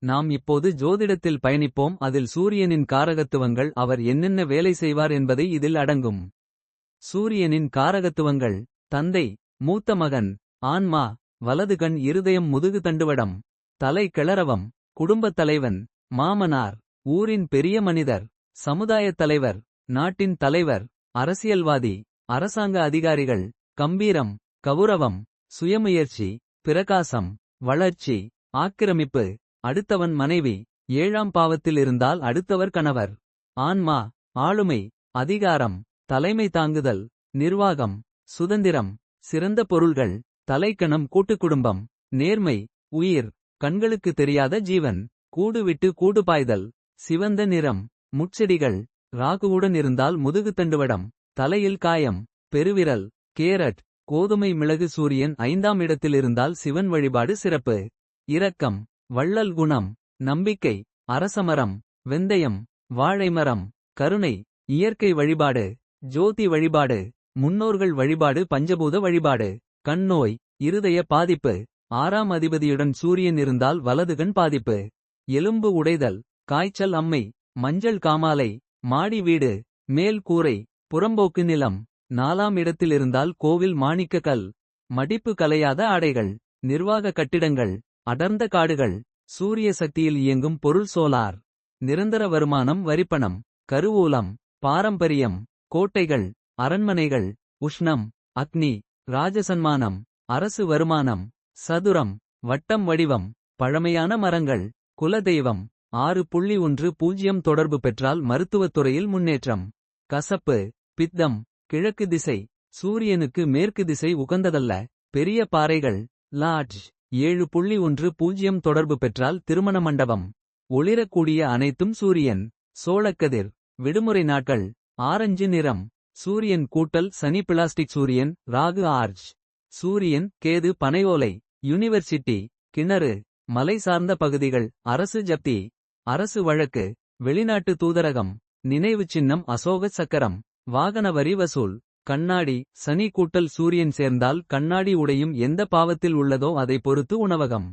நாம் இப்போது ஜோதிடத்தில் பயணிப்போம். அதில் சூரியனின் காரகத்துவங்கள், அவர் என்னென்ன வேலை செய்வார் என்பதை இதில் அடங்கும். சூரியனின் காரகத்துவங்கள். தந்தை மூத்த மகன், ஆன்மா, வலது கண், இருதயம், முதுகு தண்டுவடம், தலை கிளறவம், குடும்பத் தலைவன், மாமனார், ஊரின் பெரிய மனிதர், சமுதாயத் தலைவர், நாட்டின் தலைவர், அரசியல்வாதி, அரசாங்க அதிகாரிகள், கம்பீரம், கவுரவம், சுயமுயற்சி, பிரகாசம், வளர்ச்சி, ஆக்கிரமிப்பு, அடுத்தவன் மனைவி, 7ஆம் பாவத்தில் இருந்தால் அடுத்தவர் கணவர். ஆன்மா, ஆளுமை, அதிகாரம், தலைமை தாங்குதல், நிர்வாகம், சுதந்திரம், சிறந்த பொருள்கள், தலைக்கணம், கூட்டுக்குடும்பம், நேர்மை, உயிர், கண்களுக்கு தெரியாத ஜீவன், கூடு விட்டு கூடு பாய்தல், சிவந்த நிறம், முட்செடிகள், ராகுவுடன் இருந்தால் முதுகுத்தண்டுவடம், தலையில் காயம், பெருவிரல், கேரட், கோதுமை, மிளகு. சூரியன் 5ஆம் இடத்தில் இருந்தால் சிவன் வழிபாடு சிறப்பு. இரக்கம், வள்ளல் குணம், நம்பிக்கை, அரசமரம், வெந்தயம், வாழைமரம், கருணை, இயற்கை வழிபாடு, ஜோதி வழிபாடு, முன்னோர்கள் வழிபாடு, பஞ்சபூத வழிபாடு. கண்ணோய், இருதய பாதிப்பு. 6ஆம் அதிபதியுடன் சூரியன் இருந்தால் வலதுகண் பாதிப்பு. எலும்பு உடைதல், காய்ச்சல், அம்மை, மஞ்சள் காமாலை, மாடி வீடு, மேல் கூரை, புறம்போக்கு நிலம். 4ஆம் இடத்தில் இருந்தால் கோவில், மாணிக்க கல், மடிப்பு கலையாத ஆடைகள், நிர்வாக கட்டிடங்கள், அடர்ந்த காடுகள், சூரிய சக்தியில் இயங்கும் பொருள், சோலார். நிரந்தர வருமானம், வரிப்பணம், கருவூலம், பாரம்பரியம், கோட்டைகள், அரண்மனைகள், உஷ்ணம், அக்னி, ராஜசன்மானம், அரசு வருமானம், சதுரம், வட்டம் வடிவம், பழமையான மரங்கள், குலதெய்வம். 6.10 தொடர்பு பெற்றால் மருத்துவத்துறையில் முன்னேற்றம். கசப்பு, பித்தம், கிழக்கு திசை. சூரியனுக்கு மேற்கு திசை உகந்ததல்ல. பெரிய பாறைகள், லாட்ஜ். 7.10 தொடர்பு பெற்றால் திருமண மண்டபம். ஒளிரக்கூடிய அனைத்தும் சூரியன். சோளக்கதிர். விடுமுறை நாட்கள். ஆரஞ்சு நிறம். சூரியன் கூட்டல் சனி, பிளாஸ்டிக். சூரியன், ராகு, ஆர்ச். சூரியன், கேது, பனையோலை, யுனிவர்சிட்டி, கிணறு, மலை சார்ந்த பகுதிகள், அரசு ஜப்தி, அரசு வழக்கு, வெளிநாட்டு தூதரகம், நினைவு சின்னம், அசோக சக்கரம், வாகன வரி வசூல். கண்ணாடி. சனி கூட்டல் சூரியன் சேர்ந்தால் கண்ணாடி உடையும். எந்த பாவத்தில் உள்ளதோ அதை பொறுத்து உணவகம்.